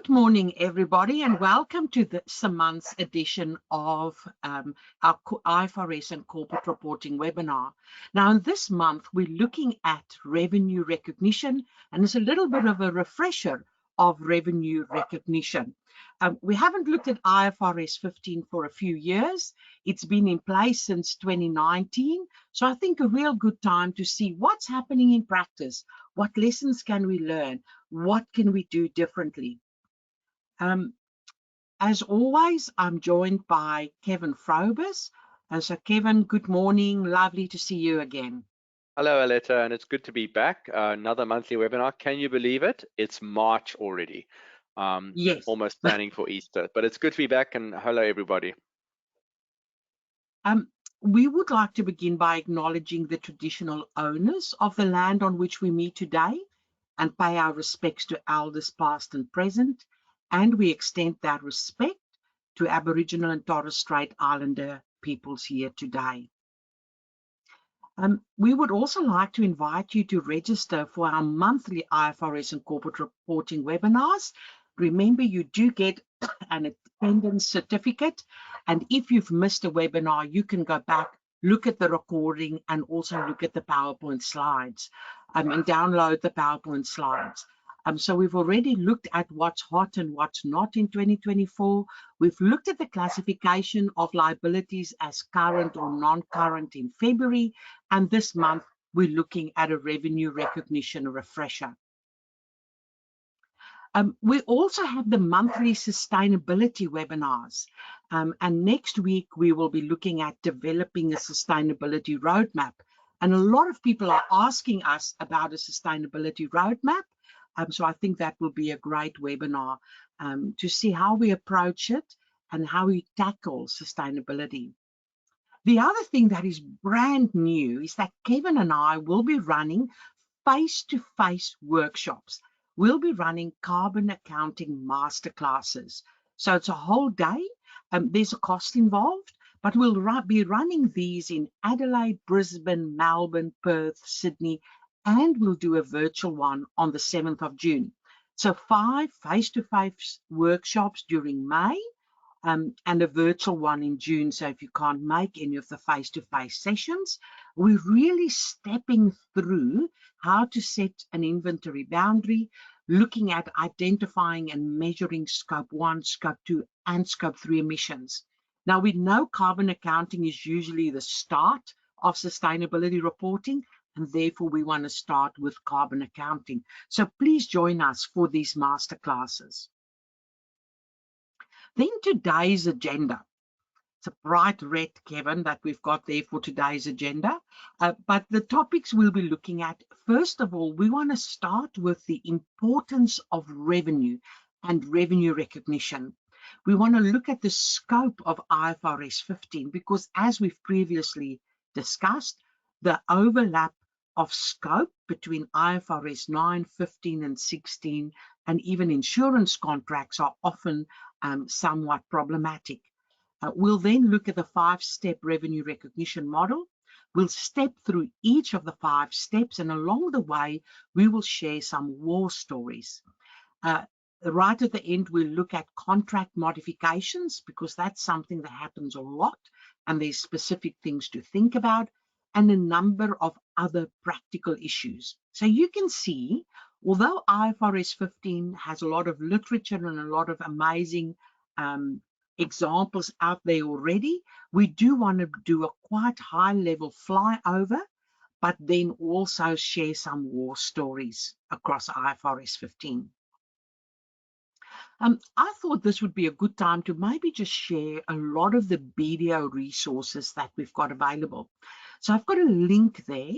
Good morning, everybody, and welcome to this month's edition of our IFRS and corporate reporting webinar. Now, in this month, we're looking at revenue recognition, and it's a little bit of a refresher of revenue recognition. We haven't looked at IFRS 15 for a few years. It's been in place since 2019, so I think a real good time to see what's happening in practice. What lessons can we learn? What can we do differently? As always, I'm joined by Kevin Frohbus. And so, Kevin, good morning. Lovely to see you again. Hello, Aletta, and it's good to be back. Another monthly webinar. Can you believe it? It's March already. Yes. Almost planning for Easter, but it's good to be back, and hello, everybody. We would like to begin by acknowledging the traditional owners of the land on which we meet today and pay our respects to elders past and present, and we extend that respect to Aboriginal and Torres Strait Islander peoples here today. We would also like to invite you to register for our monthly IFRS and corporate reporting webinars. Remember, you do get an attendance certificate, and if you've missed a webinar, you can go back, look at the recording, and also look at the PowerPoint slides and download the PowerPoint slides. So we've already looked at what's hot and what's not in 2024. We've looked at the classification of liabilities as current or non-current in February, and this month we're looking at a revenue recognition refresher. We also have the monthly sustainability webinars, and next week we will be looking at developing a sustainability roadmap. And a lot of people are asking us about a sustainability roadmap. So I think that will be a great webinar to see how we approach it and how we tackle sustainability. The other thing that is brand new is that Kevin and I will be running face-to-face workshops. We'll be running carbon accounting masterclasses. So it's a whole day. There's a cost involved, but we'll be running these in Adelaide, Brisbane, Melbourne, Perth, Sydney, and we'll do a virtual one on the 7th of June. So 5 face-to-face workshops during May and a virtual one in June. So if you can't make any of the face-to-face sessions, we're really stepping through how to set an inventory boundary, looking at identifying and measuring scope 1, scope 2, and scope 3 emissions. Now, we know carbon accounting is usually the start of sustainability reporting, and therefore we want to start with carbon accounting. So please join us for these masterclasses. Then today's agenda. It's a bright red, Kevin, that we've got there for today's agenda. But the topics we'll be looking at, first of all, we want to start with the importance of revenue and revenue recognition. We want to look at the scope of IFRS 15 because, as we've previously discussed, the overlap of scope between IFRS 9, 15, and 16, and even insurance contracts are often somewhat problematic. We'll then look at the 5-step revenue recognition model. We'll step through each of the 5 steps, and along the way, we will share some war stories. Right at the end, we'll look at contract modifications because that's something that happens a lot, and there's specific things to think about, and a number of other practical issues. So you can see, although IFRS 15 has a lot of literature and a lot of amazing examples out there already, we do want to do a quite high-level flyover, but then also share some war stories across IFRS 15. I thought this would be a good time to maybe just share a lot of the video resources that we've got available. So I've got a link there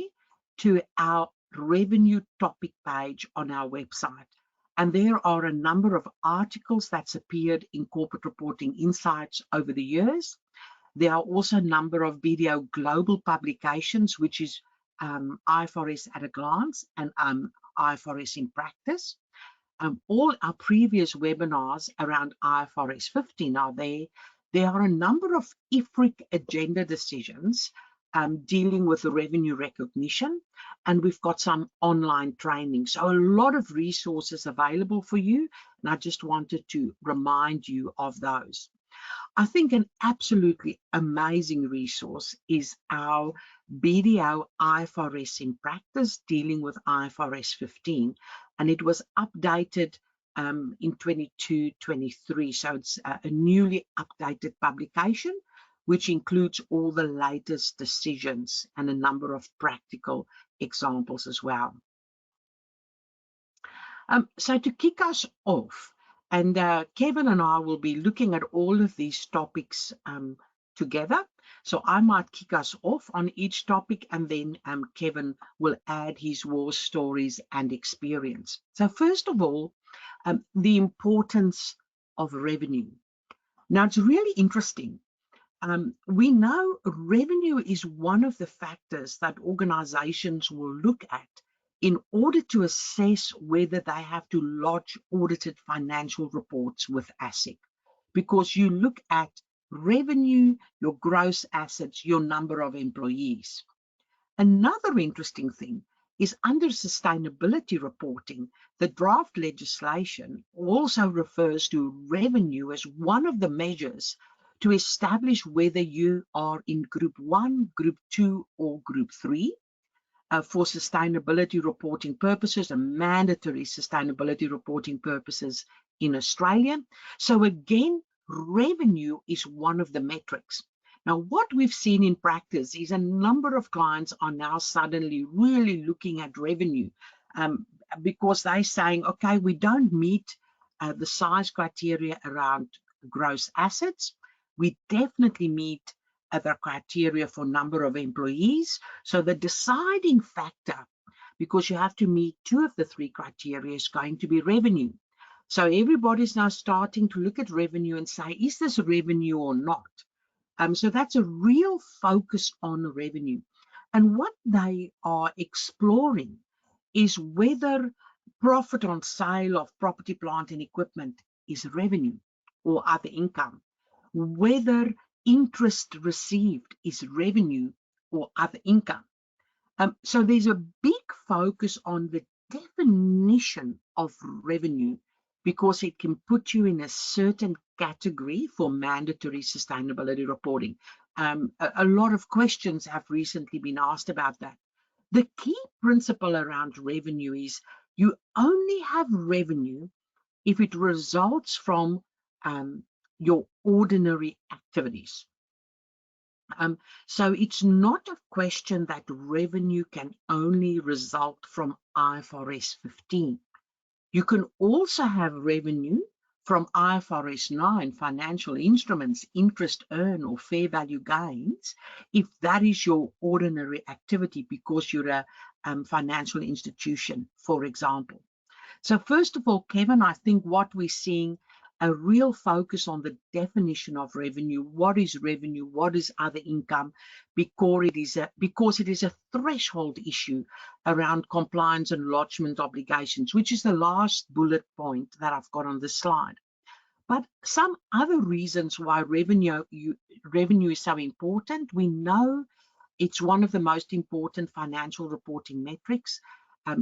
to our revenue topic page on our website. And there are a number of articles that's appeared in Corporate Reporting Insights over the years. There are also a number of video global publications, which is IFRS at a glance and IFRS in practice. All our previous webinars around IFRS 15 are there. There are a number of IFRIC agenda decisions dealing with the revenue recognition, and we've got some online training. So a lot of resources available for you, and I just wanted to remind you of those. I think an absolutely amazing resource is our BDO IFRS in practice, dealing with IFRS 15, and it was updated in 22-23. So it's a newly updated publication, which includes all the latest decisions and a number of practical examples as well. So to kick us off, and Kevin and I will be looking at all of these topics together. So I might kick us off on each topic, and then Kevin will add his war stories and experience. So first of all, the importance of revenue. Now, it's really interesting. We know revenue is one of the factors that organizations will look at in order to assess whether they have to lodge audited financial reports with ASIC, because you look at revenue, your gross assets, your number of employees. Another interesting thing is under sustainability reporting, the draft legislation also refers to revenue as one of the measures to establish whether you are in Group 1, Group 2, or Group 3. For sustainability reporting purposes and mandatory sustainability reporting purposes in Australia. So again, revenue is one of the metrics. Now, what we've seen in practice is a number of clients are now suddenly really looking at revenue because they're saying, okay, we don't meet the size criteria around gross assets. We definitely meet the criteria for number of employees. So the deciding factor, because you have to meet 2 of the 3 criteria, is going to be revenue. So everybody's now starting to look at revenue and say, is this revenue or not? So that's a real focus on revenue. And what they are exploring is whether profit on sale of property, plant, and equipment is revenue or other income, whether interest received is revenue or other income. So there's a big focus on the definition of revenue because it can put you in a certain category for mandatory sustainability reporting. A lot of questions have recently been asked about that. The key principle around revenue is you only have revenue if it results from your ordinary activities. So it's not a question that revenue can only result from IFRS 15. You can also have revenue from IFRS 9, financial instruments, interest earned or fair value gains, if that is your ordinary activity because you're a financial institution, for example. So first of all, Kevin, I think what we're seeing a real focus on the definition of revenue. What is revenue? What is other income? Because it is a threshold issue around compliance and lodgement obligations, which is the last bullet point that I've got on this slide. But some other reasons why revenue is so important. We know it's one of the most important financial reporting metrics.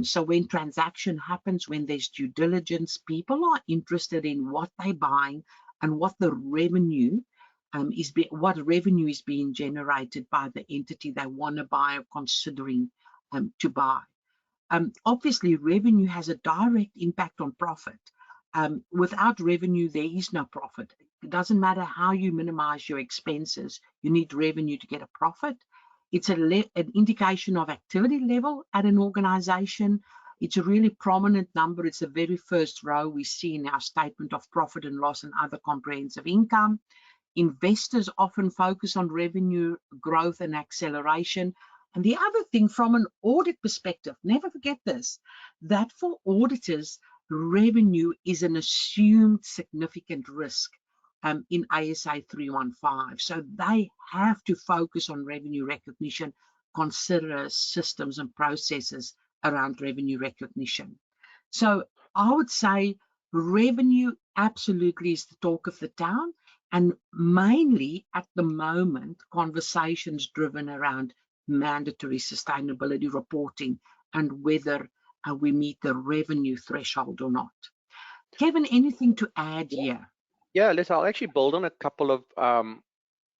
So when transaction happens, when there's due diligence, people are interested in what they're buying and what the revenue is being generated by the entity they want to buy or considering to buy. Obviously, revenue has a direct impact on profit. Without revenue, there is no profit. It doesn't matter how you minimize your expenses, you need revenue to get a profit. It's an indication of activity level at an organization. It's a really prominent number. It's the very first row we see in our statement of profit and loss and other comprehensive income. Investors often focus on revenue growth and acceleration. And the other thing from an audit perspective, never forget this, that for auditors, revenue is an assumed significant risk in ASA 315. So they have to focus on revenue recognition, consider systems and processes around revenue recognition. So I would say revenue absolutely is the talk of the town, and mainly at the moment, conversations driven around mandatory sustainability reporting and whether we meet the revenue threshold or not. Kevin, anything to add here? Yeah, I'll actually build on a couple of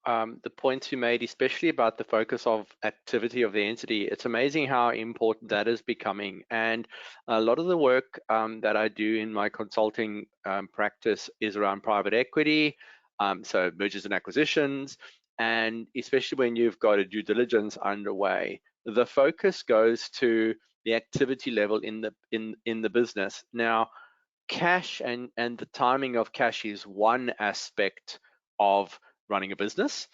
the points you made, especially about the focus of activity of the entity. It's amazing how important that is becoming. And a lot of the work that I do in my consulting practice is around private equity, so mergers and acquisitions, and especially when you've got a due diligence underway, the focus goes to the activity level in the business. Now, cash and the timing of cash is one aspect of running a business,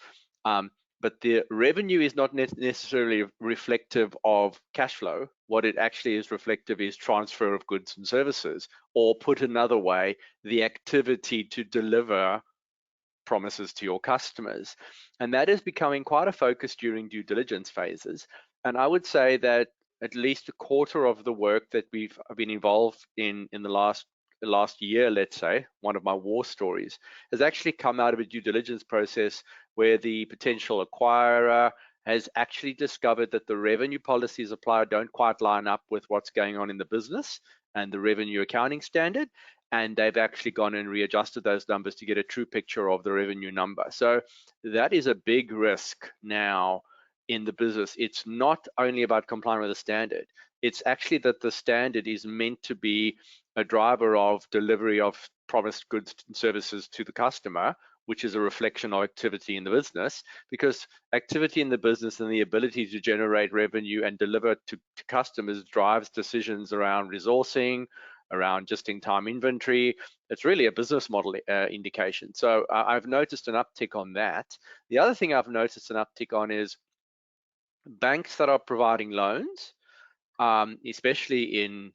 but the revenue is not necessarily reflective of cash flow. What it actually is reflective is transfer of goods and services, or put another way, the activity to deliver promises to your customers. And that is becoming quite a focus during due diligence phases. And I would say that at least a quarter of the work that we've been involved in the last year, let's say, one of my war stories, has actually come out of a due diligence process where the potential acquirer has actually discovered that the revenue policies applied don't quite line up with what's going on in the business and the revenue accounting standard, and they've actually gone and readjusted those numbers to get a true picture of the revenue number. So that is a big risk now in the business. It's not only about complying with the standard, it's actually that the standard is meant to be a driver of delivery of promised goods and services to the customer, which is a reflection of activity in the business, because activity in the business and the ability to generate revenue and deliver to customers drives decisions around resourcing, around just-in-time inventory. It's really a business model indication. So I've noticed an uptick on that. The other thing I've noticed an uptick on is banks that are providing loans, especially in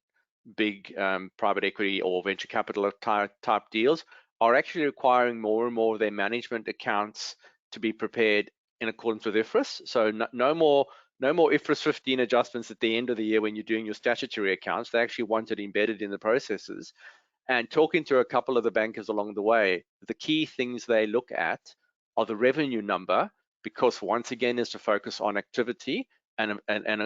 big private equity or venture capital type deals, are actually requiring more and more of their management accounts to be prepared in accordance with IFRS. So no more IFRS 15 adjustments at the end of the year when you're doing your statutory accounts. They actually want it embedded in the processes. And talking to a couple of the bankers along the way, the key things they look at are the revenue number, because once again, is to focus on activity and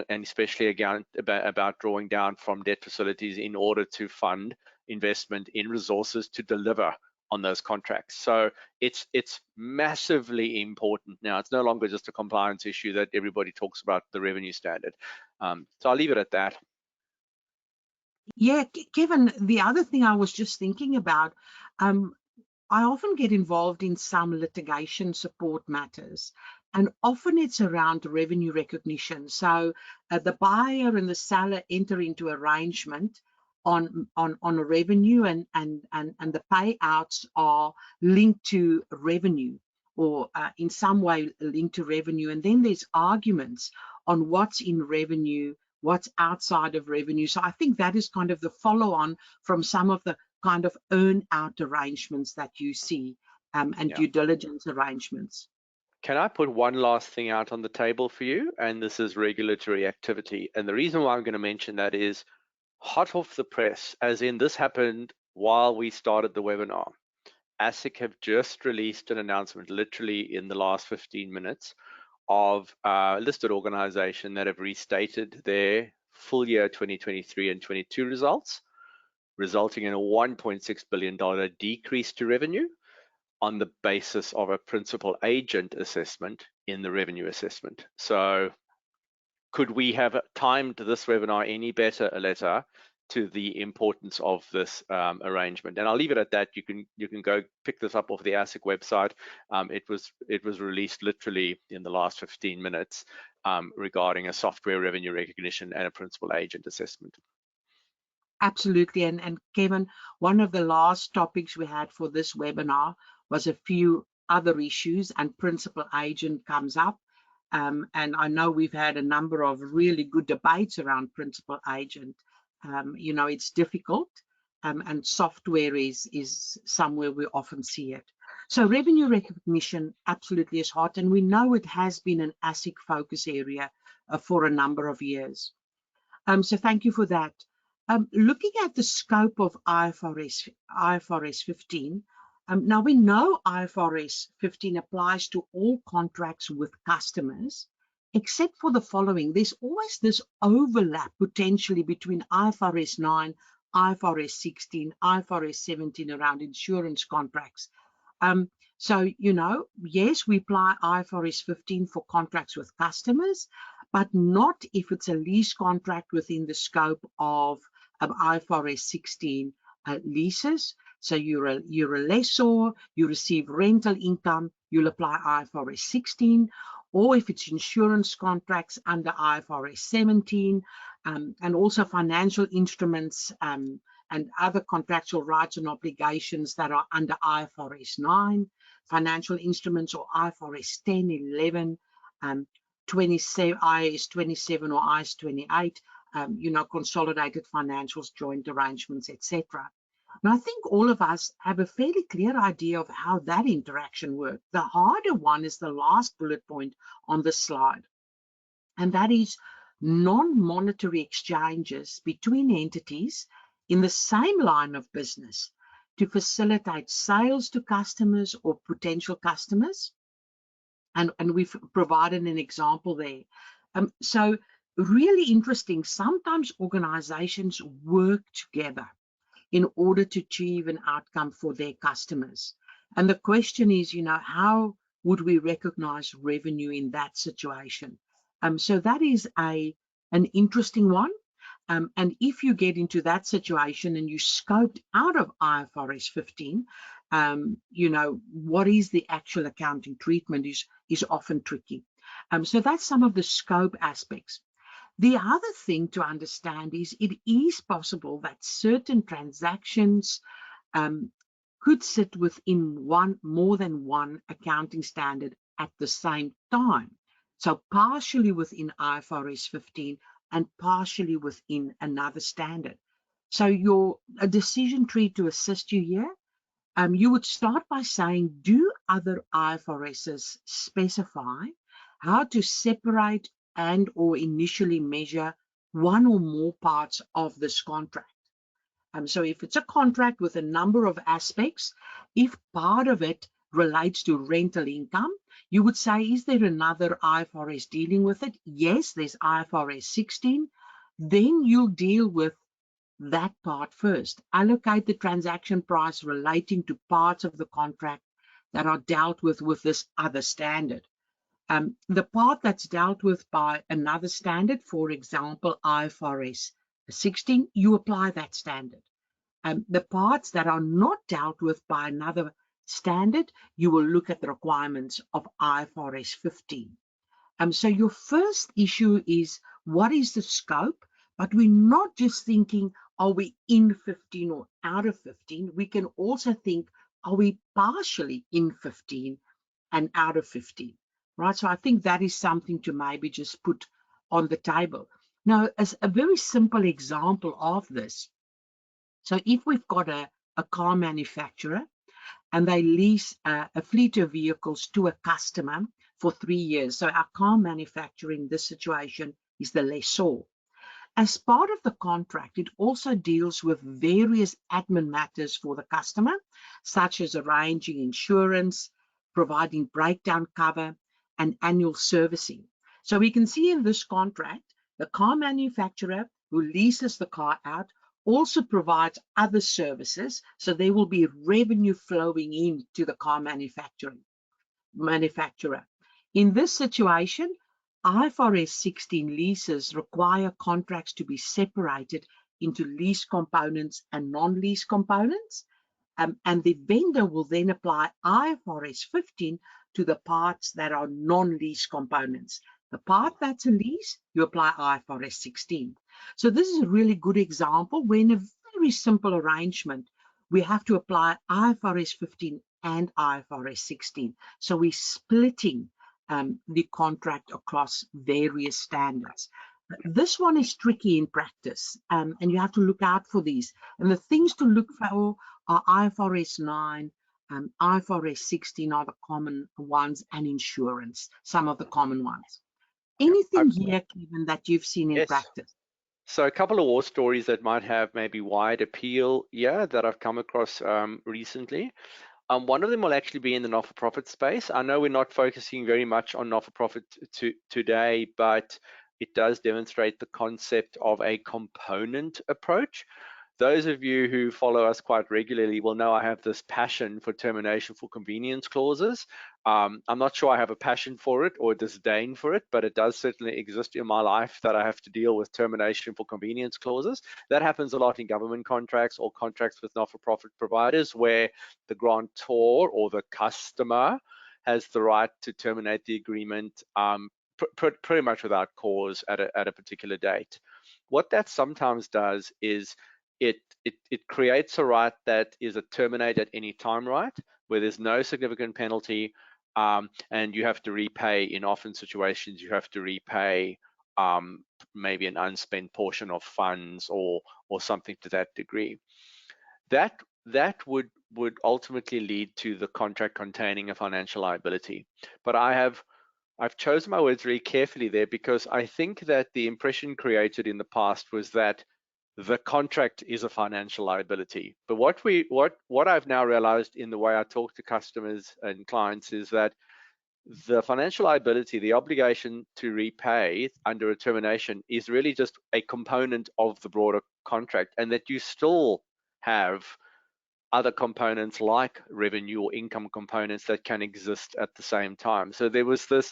especially again about drawing down from debt facilities in order to fund investment in resources to deliver on those contracts. So it's massively important now. It's no longer just a compliance issue that everybody talks about, the revenue standard. So I'll leave it at that. Yeah, Kevin, the other thing I was just thinking about, I often get involved in some litigation support matters, and often it's around revenue recognition. So the buyer and the seller enter into arrangement on a revenue, and the payouts are linked to revenue, or in some way linked to revenue. And then there's arguments on what's in revenue, what's outside of revenue. So I think that is kind of the follow-on from some of the kind of earn-out arrangements that you see, and due diligence arrangements. Can I put one last thing out on the table for you? And this is regulatory activity. And the reason why I'm going to mention that is hot off the press, as in this happened while we started the webinar. ASIC have just released an announcement literally in the last 15 minutes of a listed organization that have restated their full year 2023 and 22 results, resulting in a $1.6 billion decrease to revenue on the basis of a principal agent assessment in the revenue assessment. So could we have timed this webinar any better, Aletta, to the importance of this arrangement? And I'll leave it at that. You can go pick this up off the ASIC website. It was released literally in the last 15 minutes regarding a software revenue recognition and a principal agent assessment. Absolutely. And Kevin, one of the last topics we had for this webinar was a few other issues, and principal agent comes up. And I know we've had a number of really good debates around principal agent. You know, it's difficult, and software is somewhere we often see it. So revenue recognition absolutely is hot, and we know it has been an ASIC focus area for a number of years. So thank you for that. Looking at the scope of IFRS 15, now we know IFRS 15 applies to all contracts with customers, except for the following. There's always this overlap potentially between IFRS 9, IFRS 16, IFRS 17 around insurance contracts. So, yes, we apply IFRS 15 for contracts with customers, but not if it's a lease contract within the scope of IFRS 16 leases. So you're a lessor, you receive rental income, you'll apply IFRS 16, or if it's insurance contracts under IFRS 17, and also financial instruments and other contractual rights and obligations that are under IFRS 9, financial instruments or IFRS 10, 11, 27, IAS 27 or IAS 28, consolidated financials, joint arrangements, etc. Now, I think all of us have a fairly clear idea of how that interaction works. The harder one is the last bullet point on the slide, and that is non-monetary exchanges between entities in the same line of business to facilitate sales to customers or potential customers. And we've provided an example there. So really interesting. Sometimes organizations work together in order to achieve an outcome for their customers. And the question is, how would we recognize revenue in that situation? So that is an interesting one. And if you get into that situation and you scoped out of IFRS 15, what is the actual accounting treatment is often tricky. So that's some of the scope aspects. The other thing to understand is it is possible that certain transactions could sit within more than one accounting standard at the same time. So partially within IFRS 15 and partially within another standard. So a decision tree to assist you here, you would start by saying, do other IFRSs specify how to separate and or initially measure one or more parts of this contract? So if it's a contract with a number of aspects, if part of it relates to rental income, you would say, is there another IFRS dealing with it? Yes, there's IFRS 16. Then you'll deal with that part first. Allocate the transaction price relating to parts of the contract that are dealt with this other standard. The part that's dealt with by another standard, for example, IFRS 16, you apply that standard. The parts that are not dealt with by another standard, you will look at the requirements of IFRS 15. So your first issue is, what is the scope? But we're not just thinking, are we in 15 or out of 15? We can also think, are we partially in 15 and out of 15? Right? So I think that is something to maybe just put on the table. Now, as a very simple example of this, so if we've got a car manufacturer and they lease a fleet of vehicles to a customer for 3 years, so our car manufacturer in this situation is the lessor. As part of the contract, it also deals with various admin matters for the customer, such as arranging insurance, providing breakdown cover, and annual servicing. So we can see in this contract, the car manufacturer who leases the car out also provides other services, so there will be revenue flowing into the car manufacturer. In this situation, IFRS 16 leases require contracts to be separated into lease components and non-lease components, and the vendor will then apply IFRS 15 to the parts that are non-lease components. The part that's a lease, you apply IFRS 16. So this is a really good example where in a very simple arrangement, we have to apply IFRS 15 and IFRS 16. So we're splitting the contract across various standards. This one is tricky in practice, and you have to look out for these. And the things to look for are IFRS 9, IFRS 16 are the common ones, and insurance, some of the common ones. Anything here, Kevin, that you've seen in practice? So a couple of war stories that might have maybe wide appeal, that I've come across recently. One of them will actually be in the not-for-profit space. I know we're not focusing very much on not-for-profit today, but it does demonstrate the concept of a component approach. Those of you who follow us quite regularly will know I have this passion for termination for convenience clauses. I'm not sure I have a passion for it or a disdain for it, but it does certainly exist in my life that I have to deal with termination for convenience clauses. That happens a lot in government contracts or contracts with not-for-profit providers, where the grantor or the customer has the right to terminate the agreement pretty much without cause at a particular date. What that sometimes does is it creates a right that is a terminate at any time right, where there's no significant penalty, and you have to repay. In often situations, you have to repay maybe an unspent portion of funds or something to that degree. That would ultimately lead to the contract containing a financial liability. But I've chosen my words very carefully there, because I think that the impression created in the past was that the contract is a financial liability. But what I've now realized in the way I talk to customers and clients is that the financial liability, the obligation to repay under a termination, is really just a component of the broader contract, and that you still have other components like revenue or income components that can exist at the same time. So there was this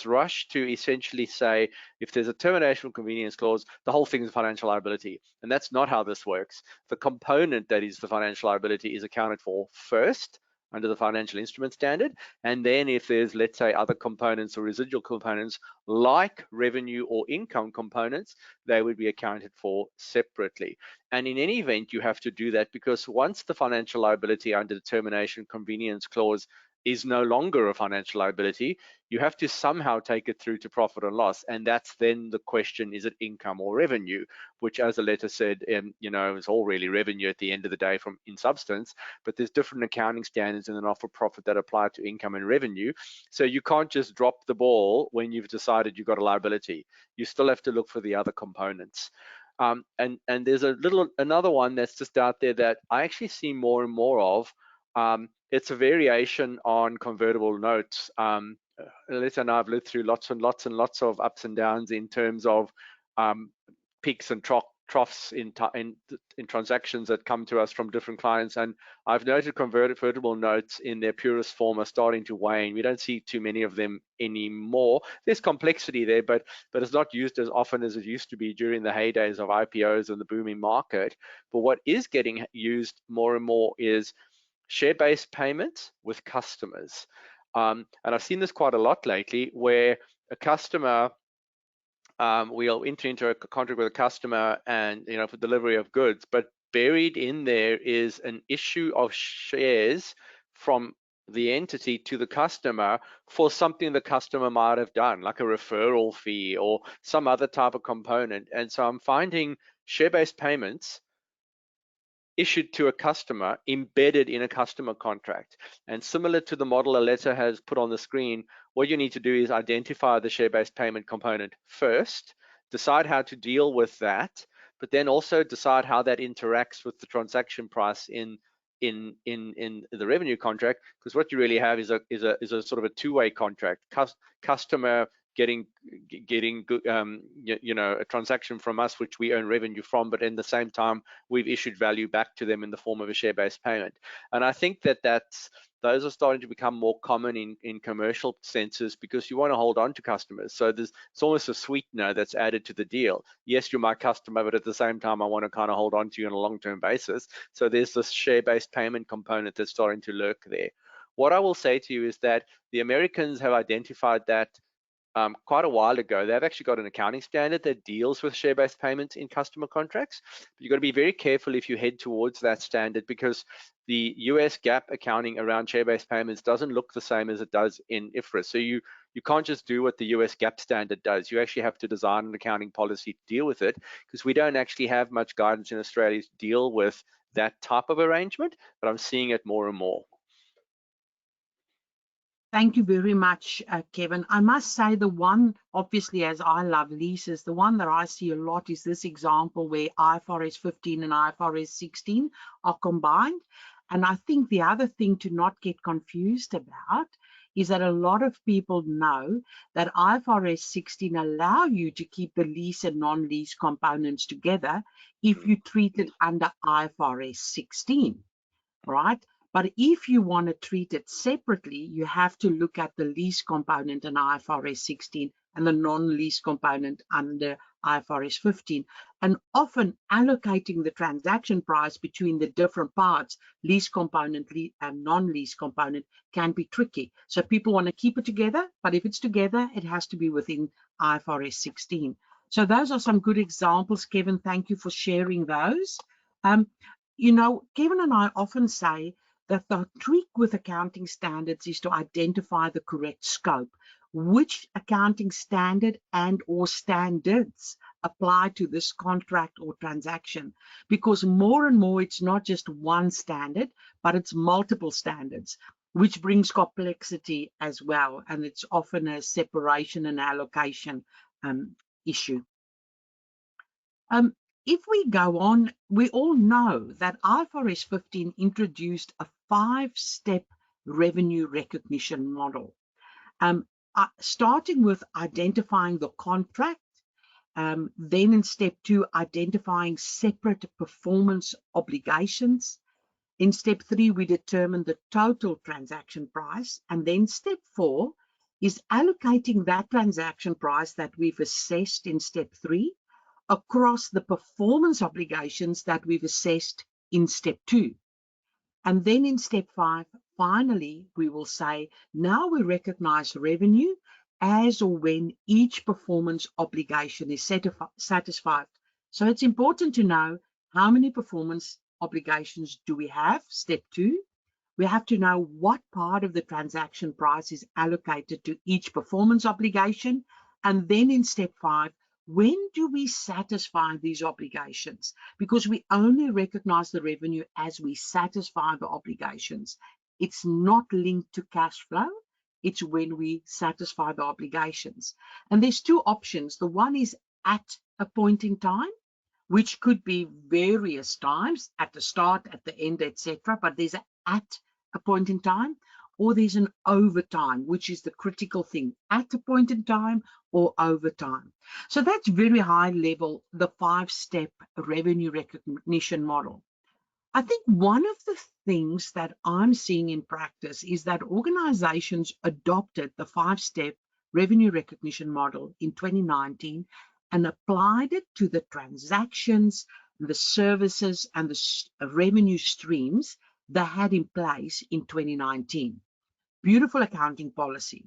rush to essentially say, if there's a termination convenience clause, the whole thing is a financial liability, and that's not how this works. The component that is the financial liability is accounted for first under the financial instrument standard, and then if there's, let's say, other components or residual components like revenue or income components, they would be accounted for separately. And in any event, you have to do that, because once the financial liability under the termination convenience clause is no longer a financial liability, you have to somehow take it through to profit and loss. And that's then the question, is it income or revenue? Which, as Aletta said, is all really revenue at the end of the day in substance, but there's different accounting standards in the not-for-profit that apply to income and revenue. So you can't just drop the ball when you've decided you've got a liability. You still have to look for the other components. And there's another one that's just out there that I actually see more and more of. It's a variation on convertible notes. Aletta and I have lived through lots and lots and lots of ups and downs in terms of peaks and troughs in transactions that come to us from different clients, and I've noted convertible notes in their purest form are starting to wane. We don't see too many of them anymore. There's complexity there, but it's not used as often as it used to be during the heydays of IPOs and the booming market. But what is getting used more and more is share-based payments with customers. And I've seen this quite a lot lately, where a customer, we'll enter into a contract with a customer and, for delivery of goods, but buried in there is an issue of shares from the entity to the customer for something the customer might have done, like a referral fee or some other type of component. And so I'm finding share-based payments issued to a customer embedded in a customer contract. And similar to the model Aletta has put on the screen, what you need to do is identify the share-based payment component first, decide how to deal with that, but then also decide how that interacts with the transaction price in the revenue contract, because what you really have is a sort of a two-way contract. Customer getting a transaction from us, which we earn revenue from, but in the same time we've issued value back to them in the form of a share-based payment. And I think that those are starting to become more common in commercial senses, because you want to hold on to customers. So it's almost a sweetener that's added to the deal. Yes, you're my customer, but at the same time I want to kind of hold on to you on a long-term basis. So there's this share-based payment component that's starting to lurk there. What I will say to you is that the Americans have identified that quite a while ago. They've actually got an accounting standard that deals with share-based payments in customer contracts. But you've got to be very careful if you head towards that standard, because the US GAAP accounting around share-based payments doesn't look the same as it does in IFRS. So you can't just do what the US GAAP standard does. You actually have to design an accounting policy to deal with it, because we don't actually have much guidance in Australia to deal with that type of arrangement, but I'm seeing it more and more. Thank you very much, Kevin. I must say the one, obviously, as I love leases, the one that I see a lot is this example where IFRS 15 and IFRS 16 are combined. And I think the other thing to not get confused about is that a lot of people know that IFRS 16 allow you to keep the lease and non-lease components together if you treat it under IFRS 16, right? But if you want to treat it separately, you have to look at the lease component in IFRS 16 and the non-lease component under IFRS 15. And often allocating the transaction price between the different parts, lease component and non-lease component, can be tricky. So people want to keep it together, but if it's together, it has to be within IFRS 16. So those are some good examples, Kevin. Thank you for sharing those. You know, Kevin and I often say that the trick with accounting standards is to identify the correct scope. Which accounting standard and or standards apply to this contract or transaction? Because more and more, it's not just one standard, but it's multiple standards, which brings complexity as well. And it's often a separation and allocation issue. If we go on, we all know that IFRS 15 introduced a 5-step revenue recognition model, starting with identifying the contract, then in step 2, identifying separate performance obligations. In step 3, we determine the total transaction price, and then step 4 is allocating that transaction price that we've assessed in step 3 across the performance obligations that we've assessed in step 2. And then in step 5, finally, we will say, now we recognize revenue as or when each performance obligation is satisfied. So it's important to know how many performance obligations do we have, step 2. We have to know what part of the transaction price is allocated to each performance obligation. And then in step 5, when do we satisfy these obligations? Because we only recognize the revenue as we satisfy the obligations. It's not linked to cash flow. It's when we satisfy the obligations. And there's 2 options. The one is at a point in time, which could be various times, at the start, at the end, etc. But there's at a point in time, or there's an over time, which is the critical thing, at a point in time or over time. So that's very high level, the 5-step revenue recognition model. I think one of the things that I'm seeing in practice is that organizations adopted the 5-step revenue recognition model in 2019 and applied it to the transactions, the services, and the revenue streams they had in place in 2019. Beautiful accounting policy.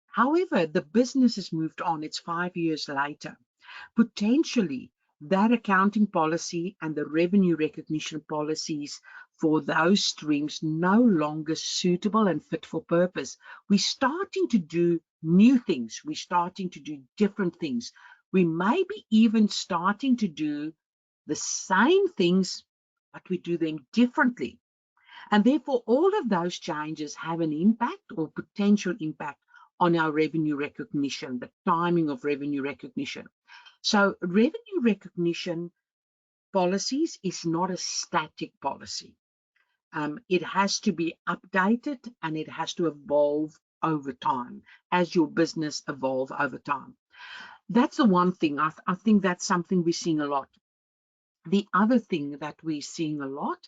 However, the business has moved on. It's 5 years later. Potentially, that accounting policy and the revenue recognition policies for those streams no longer suitable and fit for purpose. We're starting to do new things. We're starting to do different things. We may be even starting to do the same things, but we do them differently. And therefore, all of those changes have an impact or potential impact on our revenue recognition, the timing of revenue recognition. So revenue recognition policies is not a static policy. It has to be updated and it has to evolve over time as your business evolves over time. That's the one thing. I think that's something we're seeing a lot. The other thing that we're seeing a lot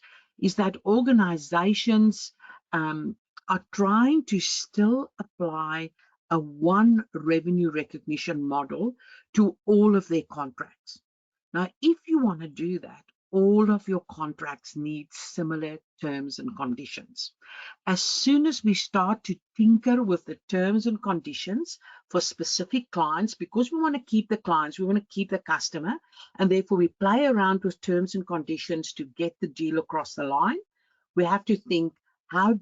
is that organizations are trying to still apply a one revenue recognition model to all of their contracts. Now, if you want to do that, all of your contracts need similar terms and conditions. As soon as we start to tinker with the terms and conditions for specific clients, because we want to keep the clients, we want to keep the customer, and therefore we play around with terms and conditions to get the deal across the line, we have to think, how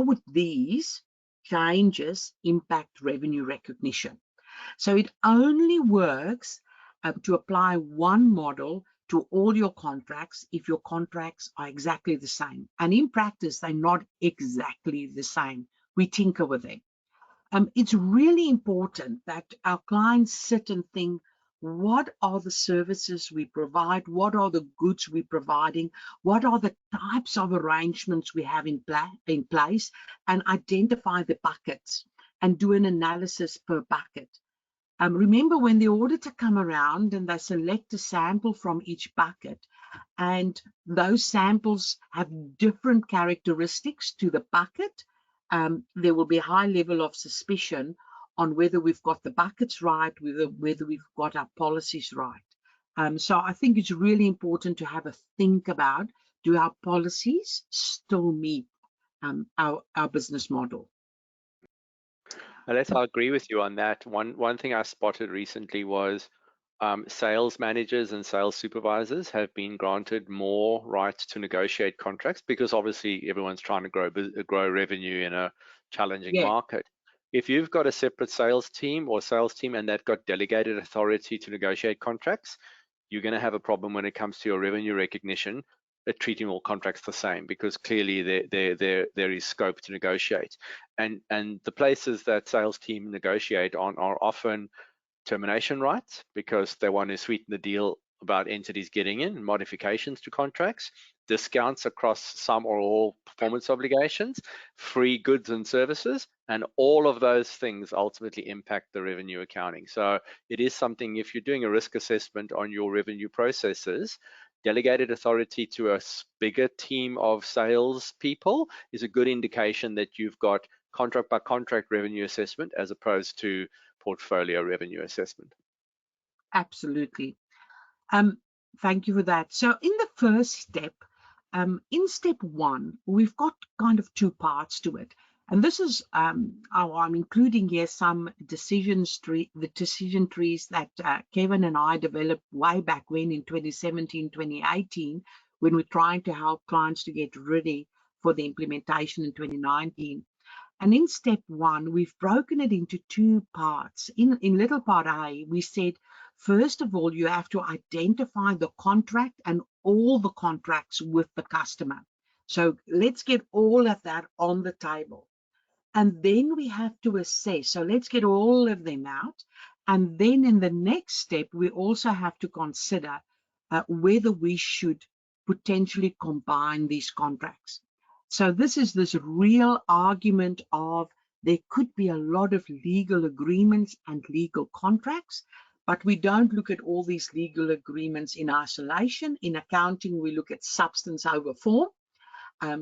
would these changes impact revenue recognition? So it only works to apply one model to all your contracts if your contracts are exactly the same. And in practice, they're not exactly the same. We tinker with them. It's really important that our clients sit and think, what are the services we provide, what are the goods we're providing, what are the types of arrangements we have in place, and identify the buckets and do an analysis per bucket. Remember, when the auditor come around and they select a sample from each bucket, and those samples have different characteristics to the bucket, there will be a high level of suspicion on whether we've got the buckets right, whether we've got our policies right. So I think it's really important to have a think about, do our policies still meet our business model? Aletta, I agree with you on that. One thing I spotted recently was sales managers and sales supervisors have been granted more rights to negotiate contracts, because obviously everyone's trying to grow revenue in a challenging Yeah, market. If you've got a separate sales team and they've got delegated authority to negotiate contracts, you're going to have a problem when it comes to your revenue recognition at treating all contracts the same, because clearly there is scope to negotiate. And the places that sales team negotiate on are often termination rights, because they want to sweeten the deal about entities getting in, modifications to contracts, discounts across some or all performance obligations, free goods and services, and all of those things ultimately impact the revenue accounting. So it is something, if you're doing a risk assessment on your revenue processes, delegated authority to a bigger team of sales people is a good indication that you've got contract by contract revenue assessment as opposed to portfolio revenue assessment. absolutely. Thank you for that. So in the first step, in step one, we've got kind of two parts to it. And this is how I'm including here some the decision trees that Kevin and I developed way back when in 2017, 2018, when we're trying to help clients to get ready for the implementation in 2019. And in step one, we've broken it into two parts. In little part A, we said, first of all, you have to identify the contract and all the contracts with the customer. So let's get all of that on the table. And then we have to assess. So let's get all of them out. And then in the next step, we also have to consider whether we should potentially combine these contracts. So this is this real argument of there could be a lot of legal agreements and legal contracts, but we don't look at all these legal agreements in isolation. In accounting, we look at substance over form.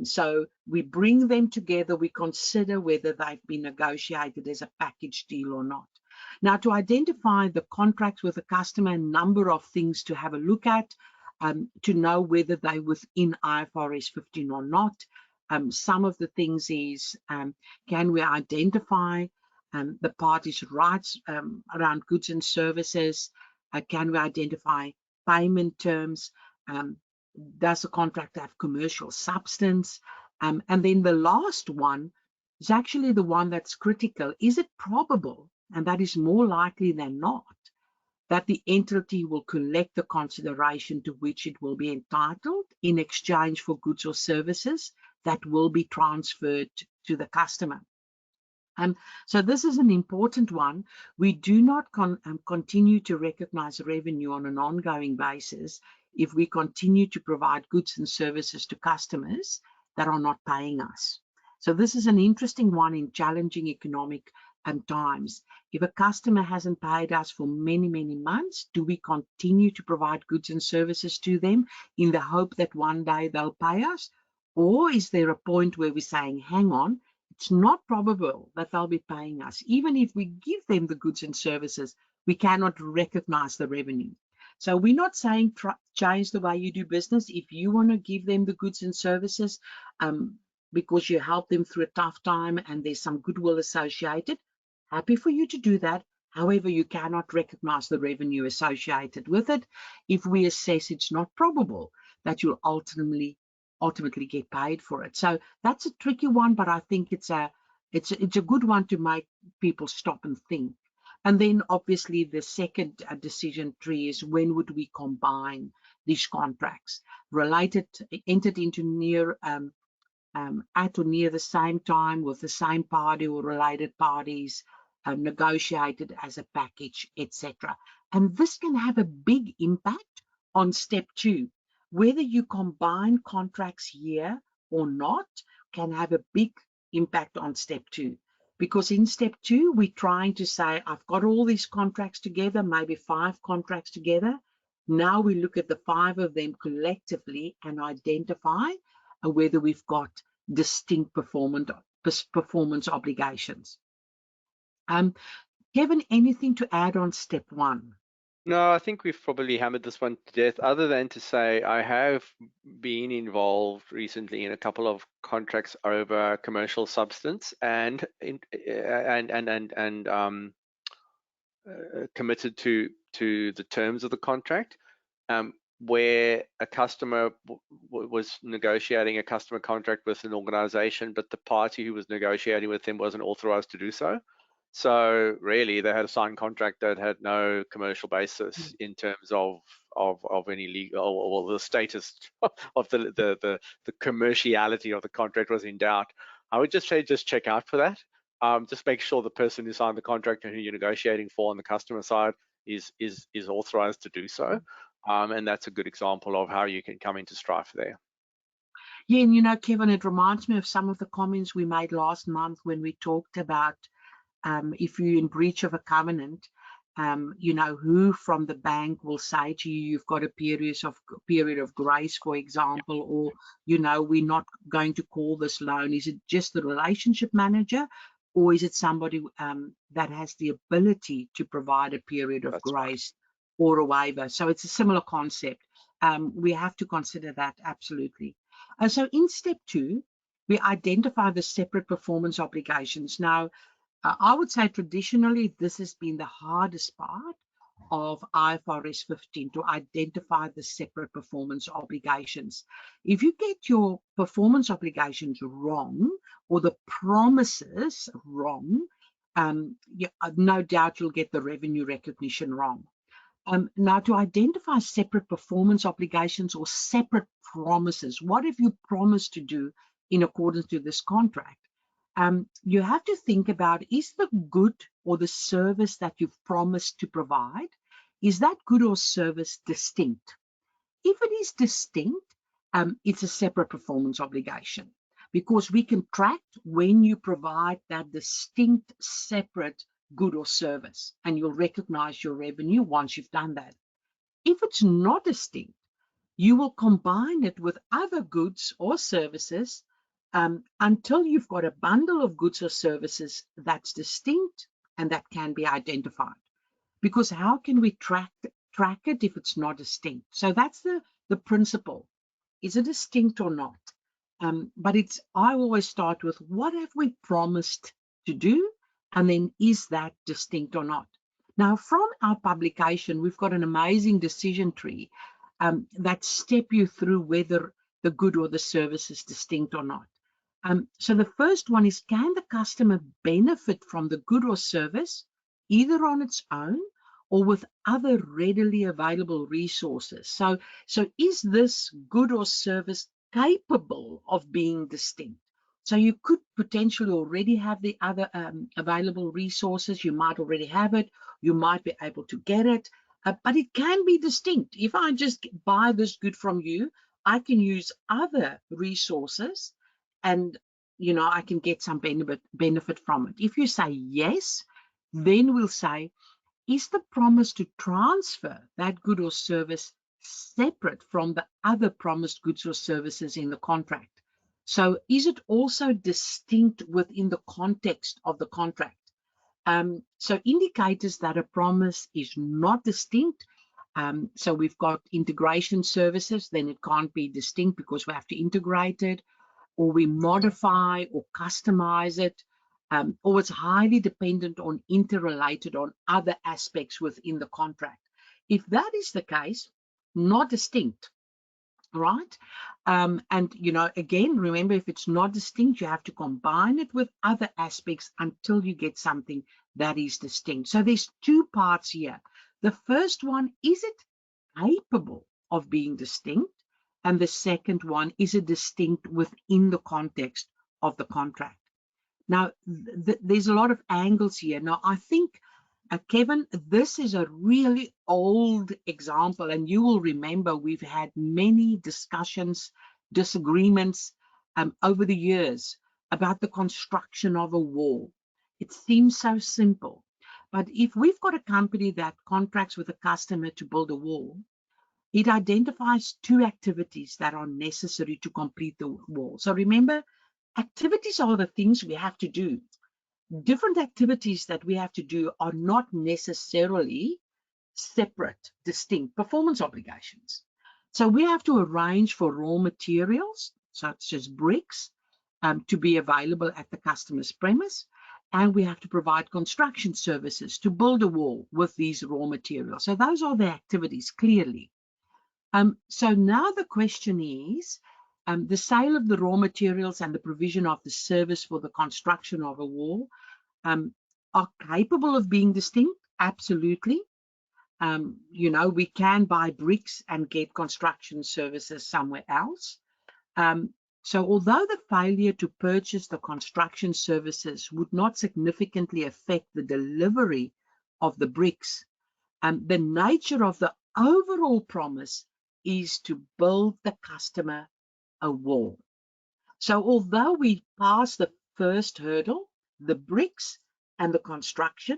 So we bring them together, we consider whether they've been negotiated as a package deal or not. Now, to identify the contracts with the customer, a number of things to have a look at, to know whether they're within IFRS 15 or not. Some of the things is, can we identify the parties' rights around goods and services? Can we identify payment terms? Does the contract have commercial substance? And then the last one is actually the one that's critical. Is it probable, and that is more likely than not, that the entity will collect the consideration to which it will be entitled in exchange for goods or services that will be transferred to the customer? So this is an important one. We do not continue to recognize revenue on an ongoing basis if we continue to provide goods and services to customers that are not paying us. So this is an interesting one in challenging economic times. If a customer hasn't paid us for many, many months, do we continue to provide goods and services to them in the hope that one day they'll pay us? Or is there a point where we're saying, hang on, it's not probable that they'll be paying us. Even if we give them the goods and services, we cannot recognize the revenue. So we're not saying change the way you do business. If you want to give them the goods and services because you help them through a tough time and there's some goodwill associated, happy for you to do that. However, you cannot recognize the revenue associated with it if we assess it's not probable that you'll ultimately get paid for it. So that's a tricky one, but I think it's a good one to make people stop and think. And then obviously the second decision tree is, when would we combine these contracts related, entered into near at or near the same time with the same party or related parties, negotiated as a package, etc. And this can have a big impact on step 2. Whether you combine contracts here or not can have a big impact on step 2. Because in step 2, we're trying to say, I've got all these contracts together, maybe 5 contracts together. Now we look at the 5 of them collectively and identify whether we've got distinct performance obligations. Kevin, anything to add on step 1? No, I think we've probably hammered this one to death, other than to say I have been involved recently in a couple of contracts over commercial substance and committed to the terms of the contract, where a customer was negotiating a customer contract with an organization, but the party who was negotiating with them wasn't authorized to do so. So really, they had a signed contract that had no commercial basis in terms of any legal, or the status of the commerciality of the contract was in doubt. I would just say just check out for that. Just make sure the person who signed the contract and who you're negotiating for on the customer side is authorized to do so. And that's a good example of how you can come into strife there. Yeah, and you know, Kevin, it reminds me of some of the comments we made last month when we talked about if you're in breach of a covenant, you know, who from the bank will say to you, you've got a period of grace, for example, or, you know, we're not going to call this loan. Is it just the relationship manager, or is it somebody that has the ability to provide a period of grace or a waiver? So it's a similar concept. We have to consider that, absolutely. So in step 2, we identify the separate performance obligations. Now, I would say traditionally this has been the hardest part of IFRS 15, to identify the separate performance obligations. If you get your performance obligations wrong, or the promises wrong, no doubt you'll get the revenue recognition wrong. Now, to identify separate performance obligations or separate promises, what have you promised to do in accordance to this contract? You have to think about, is the good or the service that you've promised to provide, is that good or service distinct? If it is distinct, it's a separate performance obligation, because we can track when you provide that distinct, separate good or service, and you'll recognize your revenue once you've done that. If it's not distinct, you will combine it with other goods or services until you've got a bundle of goods or services that's distinct and that can be identified. Because how can we track it if it's not distinct? So that's the principle. Is it distinct or not? But I always start with, what have we promised to do? And then, is that distinct or not? Now, from our publication, we've got an amazing decision tree that step you through whether the good or the service is distinct or not. So the first one is, can the customer benefit from the good or service either on its own or with other readily available resources? So is this good or service capable of being distinct? So you could potentially already have the other available resources. You might already have it. You might be able to get it, but it can be distinct. If I just buy this good from you, I can use other resources, and you know, I can get some benefit from it. If you say yes, then we'll say, is the promise to transfer that good or service separate from the other promised goods or services in the contract? So is it also distinct within the context of the contract? So indicators that a promise is not distinct. So we've got integration services, then it can't be distinct because we have to integrate it, or we modify or customize it, or it's highly dependent on, interrelated on other aspects within the contract. If that is the case, not distinct, right? And, you know, again, remember, if it's not distinct, you have to combine it with other aspects until you get something that is distinct. So there's 2 parts here. The first one, is it capable of being distinct? And the second one, is it distinct within the context of the contract? Now, there's a lot of angles here. Now, I think Kevin, this is a really old example, and you will remember we've had many discussions, disagreements over the years about the construction of a wall. It seems so simple, but if we've got a company that contracts with a customer to build a wall, it identifies 2 activities that are necessary to complete the wall. So remember, activities are the things we have to do. Different activities that we have to do are not necessarily separate, distinct performance obligations. So we have to arrange for raw materials, such as bricks, to be available at the customer's premise, and we have to provide construction services to build a wall with these raw materials. So those are the activities, clearly. So now the question is, the sale of the raw materials and the provision of the service for the construction of a wall are capable of being distinct, absolutely. We can buy bricks and get construction services somewhere else. So although the failure to purchase the construction services would not significantly affect the delivery of the bricks, the nature of the overall promise is to build the customer a wall. So although we pass the first hurdle, the bricks and the construction,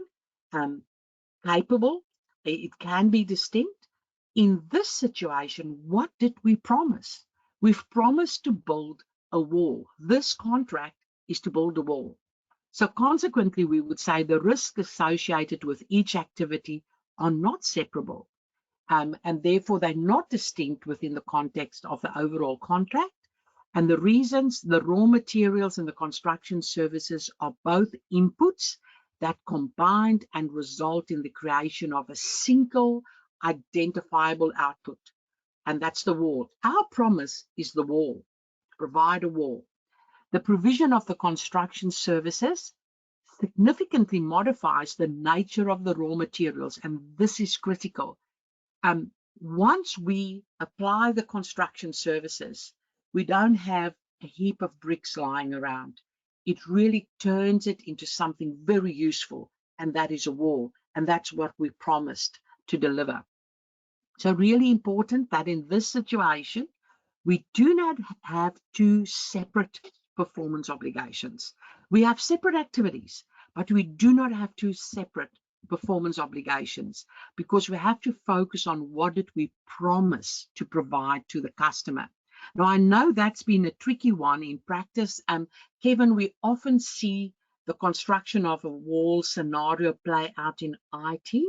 capable, it can be distinct. In this situation, what did we promise? We've promised to build a wall. This contract is to build a wall. So consequently, we would say the risks associated with each activity are not separable, and therefore they're not distinct within the context of the overall contract. And the reasons, the raw materials and the construction services are both inputs that combined and result in the creation of a single identifiable output. And that's the wall. Our promise is the wall, to provide a wall. The provision of the construction services significantly modifies the nature of the raw materials, and this is critical. Once we apply the construction services, we don't have a heap of bricks lying around. It really turns it into something very useful, and that is a wall, and that's what we promised to deliver. So really important that in this situation, we do not have 2 separate performance obligations. We have separate activities, but we do not have 2 separate performance obligations, because we have to focus on what did we promise to provide to the customer. Now, I know that's been a tricky one in practice. Kevin, we often see the construction of a wall scenario play out in IT,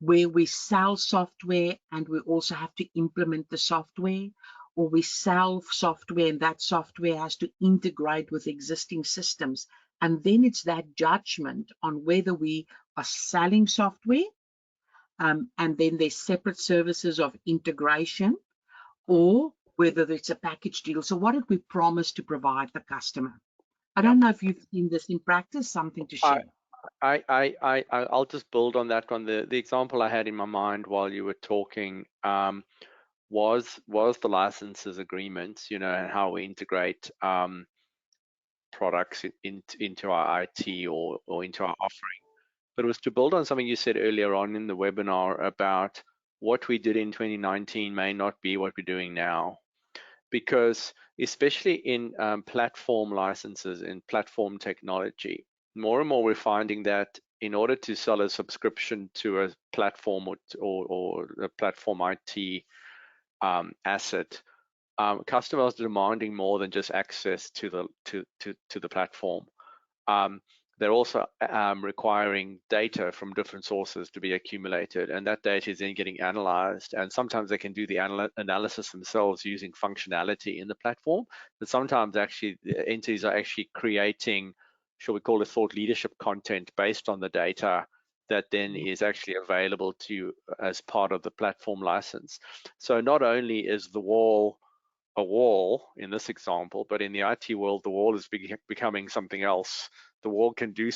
where we sell software and we also have to implement the software, or we sell software and that software has to integrate with existing systems. And then it's that judgment on whether we are selling software, and then there's separate services of integration, or whether it's a package deal. So what did we promise to provide the customer? I don't know if you've seen this in practice, something to share. I'll just build on that one. The example I had in my mind while you were talking was the licenses agreements, and how we integrate products into our IT or into our offering. But it was to build on something you said earlier on in the webinar about what we did in 2019 may not be what we're doing now. Because especially in platform licenses and platform technology, more and more we're finding that in order to sell a subscription to a platform or a platform IT asset, customers are demanding more than just access to the platform. They're also requiring data from different sources to be accumulated, and that data is then getting analyzed. And sometimes they can do the analysis themselves using functionality in the platform, but sometimes actually the entities are actually creating, shall we call it, thought leadership content based on the data that then is actually available to you as part of the platform license. So not only is the wall a wall in this example, but in the IT world, the wall is becoming something else. The wall can do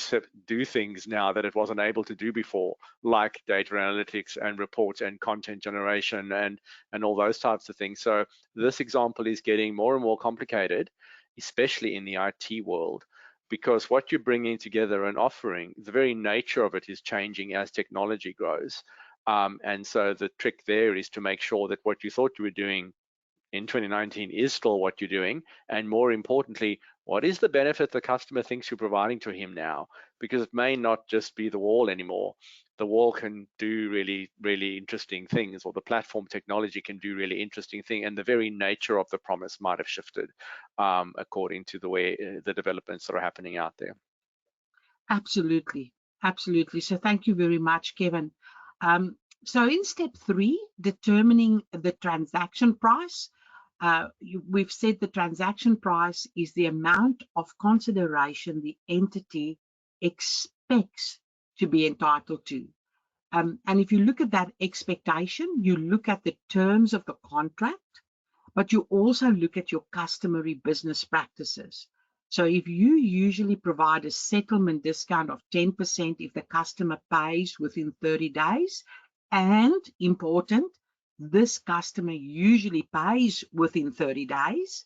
things now that it wasn't able to do before, like data analytics and reports and content generation and all those types of things. So this example is getting more and more complicated, especially in the IT world. because what you're bringing together and offering, the very nature of it is changing as technology grows. And so the trick there is to make sure that what you thought you were doing in 2019 is still what you're doing, and more importantly, what is the benefit the customer thinks you're providing to him now? Because it may not just be the wall anymore. The wall can do really, really interesting things, or the platform technology can do really interesting things, and the very nature of the promise might have shifted according to the way the developments that are happening out there. Absolutely, absolutely. So thank you very much, Kevin. So in step 3, determining the transaction price, we've said the transaction price is the amount of consideration the entity expects to be entitled to. And if you look at that expectation, you look at the terms of the contract, but you also look at your customary business practices. So if you usually provide a settlement discount of 10% if the customer pays within 30 days, and important, this customer usually pays within 30 days,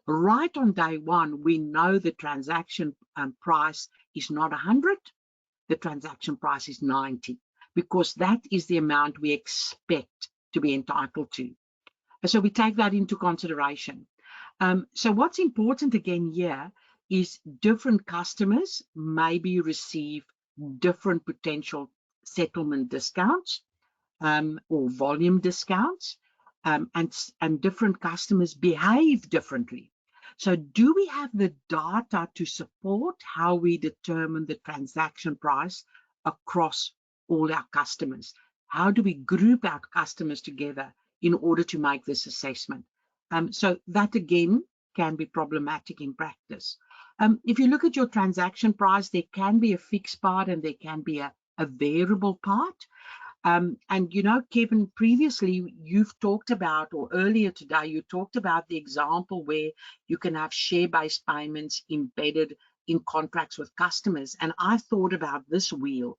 right on day one, we know the transaction price is not 100, the transaction price is 90, because that is the amount we expect to be entitled to. So we take that into consideration. So what's important again here is different customers maybe receive different potential settlement discounts or volume discounts, and different customers behave differently. So do we have the data to support how we determine the transaction price across all our customers? How do we group our customers together in order to make this assessment? So that again can be problematic in practice. If you look at your transaction price, there can be a fixed part and there can be a variable part. And you know, Kevin, previously you've talked about, or earlier today, you talked about the example where you can have share-based payments embedded in contracts with customers. And I thought about this wheel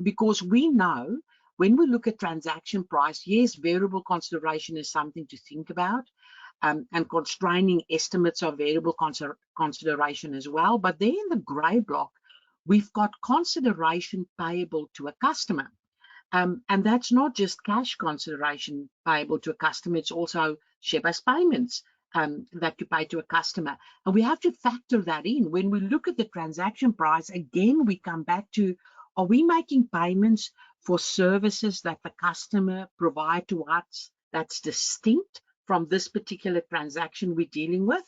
because we know when we look at transaction price, yes, variable consideration is something to think about, and constraining estimates of variable consideration as well. But there in the gray block, we've got consideration payable to a customer. And that's not just cash consideration payable to a customer, it's also share-based payments that you pay to a customer. And we have to factor that in. When we look at the transaction price, again, we come back to, are we making payments for services that the customer provide to us that's distinct from this particular transaction we're dealing with?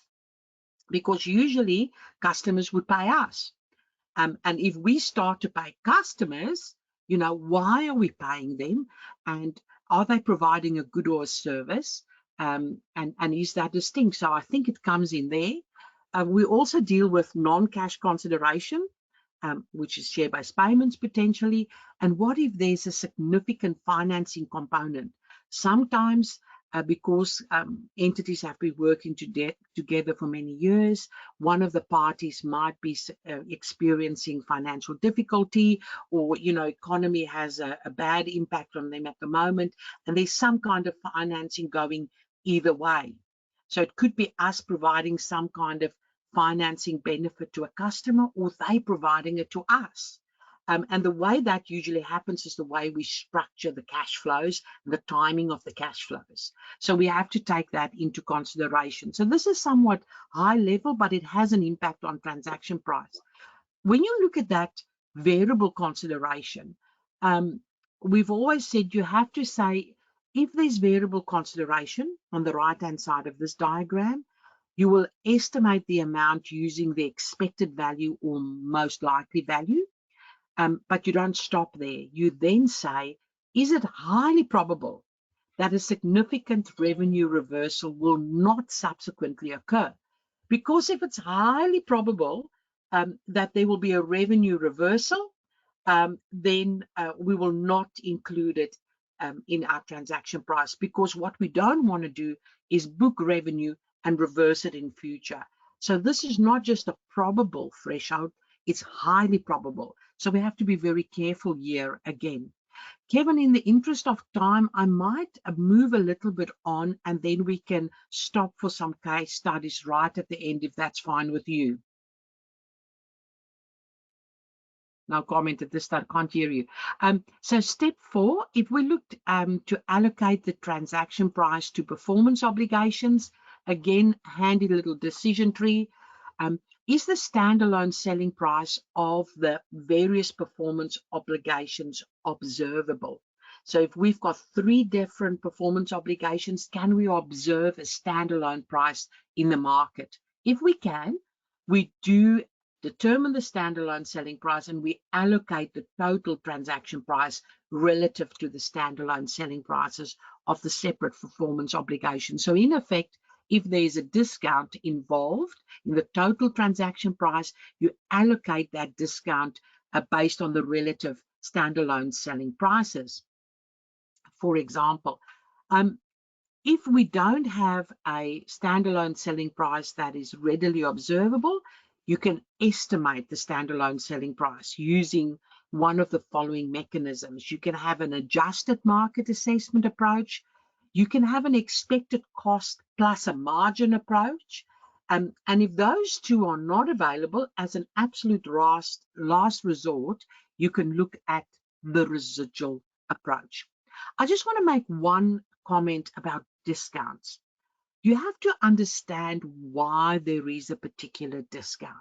Because usually customers would pay us. And if we start to pay customers, you know, why are we paying them? And are they providing a good or a service? And is that distinct? So I think it comes in there. We also deal with non-cash consideration, which is share-based payments potentially. And what if there's a significant financing component? Sometimes because entities have been working together for many years, one of the parties might be experiencing financial difficulty, or, you know, economy has a bad impact on them at the moment, and there's some kind of financing going either way. So it could be us providing some kind of financing benefit to a customer, or they providing it to us. And the way that usually happens is the way we structure the cash flows, the timing of the cash flows. So we have to take that into consideration. So this is somewhat high level, but it has an impact on transaction price. When you look at that variable consideration, we've always said you have to say, if there's variable consideration on the right-hand side of this diagram, you will estimate the amount using the expected value or most likely value. But you don't stop there. You then say, is it highly probable that a significant revenue reversal will not subsequently occur? Because if it's highly probable that there will be a revenue reversal, then we will not include it in our transaction price, because what we don't want to do is book revenue and reverse it in future. So this is not just a probable threshold, it's highly probable. So we have to be very careful here again. Kevin, in the interest of time, I might move a little bit on, and then we can stop for some case studies right at the end, if that's fine with you. No comment at this time, can't hear you. So step 4, if we looked to allocate the transaction price to performance obligations, again, handy little decision tree. Is the standalone selling price of the various performance obligations observable? So if we've got 3 different performance obligations, can we observe a standalone price in the market? If we can, we do determine the standalone selling price and we allocate the total transaction price relative to the standalone selling prices of the separate performance obligations. So in effect, if there's a discount involved in the total transaction price, you allocate that discount based on the relative standalone selling prices. For example, if we don't have a standalone selling price that is readily observable, you can estimate the standalone selling price using one of the following mechanisms. You can have an adjusted market assessment approach. You can have an expected cost plus a margin approach. And if those two are not available, as an absolute last resort, you can look at the residual approach. I just want to make one comment about discounts. You have to understand why there is a particular discount.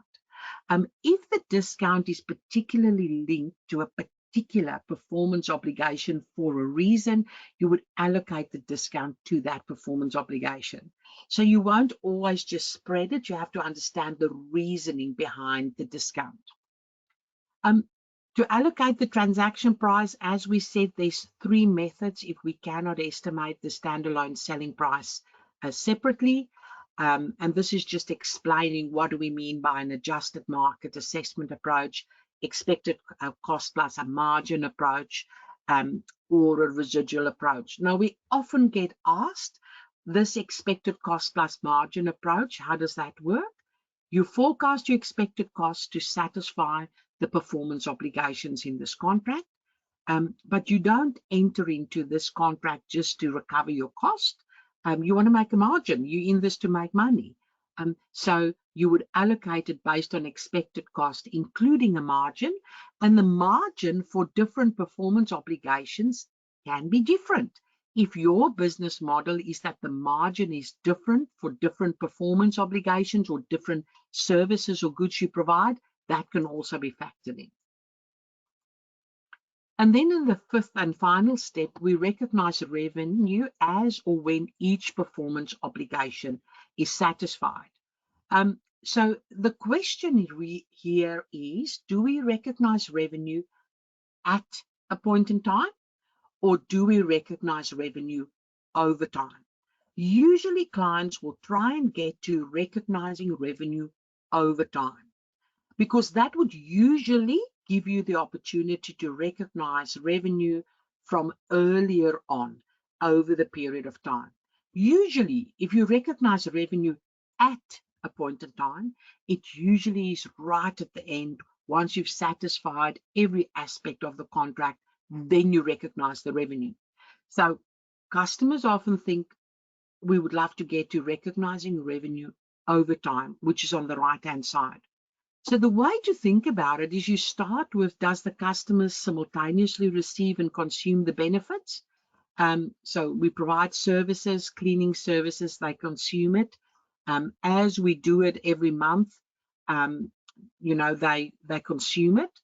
If the discount is particularly linked to a particular performance obligation for a reason, you would allocate the discount to that performance obligation. So you won't always just spread it. You have to understand the reasoning behind the discount. To allocate the transaction price, as we said, there's 3 methods if we cannot estimate the standalone selling price separately. And this is just explaining what do we mean by an adjusted market assessment approach, expected cost plus a margin approach, or a residual approach. Now, we often get asked this expected cost plus margin approach, how does that work? You forecast your expected cost to satisfy the performance obligations in this contract, but you don't enter into this contract just to recover your cost. You want to make a margin. You're in this to make money. So you would allocate it based on expected cost, including a margin, and the margin for different performance obligations can be different. If your business model is that the margin is different for different performance obligations or different services or goods you provide, that can also be factored in. And then in the 5th and final step, we recognize revenue as or when each performance obligation is satisfied. So the question here is, do we recognize revenue at a point in time, or do we recognize revenue over time? Usually clients will try and get to recognizing revenue over time, because that would usually give you the opportunity to recognize revenue from earlier on over the period of time. Usually, if you recognize revenue at a point in time, it usually is right at the end. Once you've satisfied every aspect of the contract, then you recognize the revenue. So customers often think we would love to get to recognizing revenue over time, which is on the right-hand side. So the way to think about it is you start with, does the customer simultaneously receive and consume the benefits? So we provide services, cleaning services, they consume it. As we do it every month, they consume it.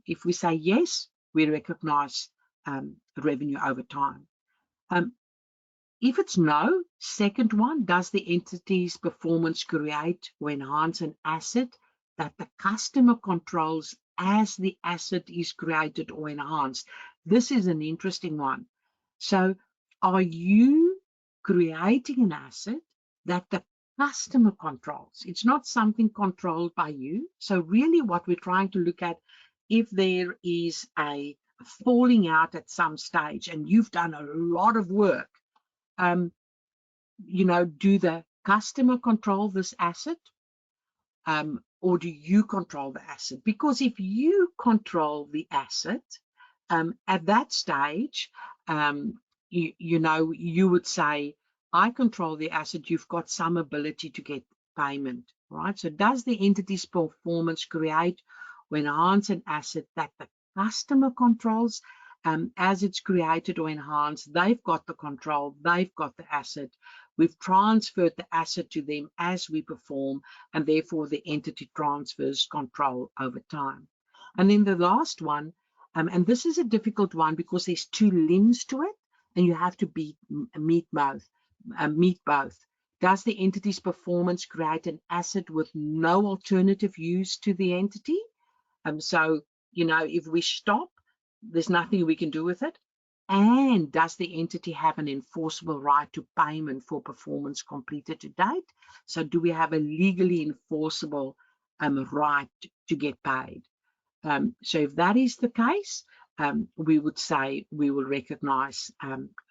If we say yes, we recognize revenue over time. If it's no, second one, does the entity's performance create or enhance an asset that the customer controls as the asset is created or enhanced? This is an interesting one. So are you creating an asset that the customer controls? It's not something controlled by you. So really what we're trying to look at, if there is a falling out at some stage and you've done a lot of work, do the customer control this asset? Or do you control the asset? Because if you control the asset, at that stage, you would say, I control the asset, you've got some ability to get payment, right? So does the entity's performance create or enhance an asset that the customer controls. As it's created or enhanced, they've got the control, they've got the asset. We've transferred the asset to them as we perform, and therefore the entity transfers control over time. And then the last one, and this is a difficult one because there's two limbs to it, and you have to meet both. Does the entity's performance create an asset with no alternative use to the entity? So, if we stop, there's nothing we can do with it. And does the entity have an enforceable right to payment for performance completed to date? So do we have a legally enforceable right to get paid? So if that is the case, we would say we will recognize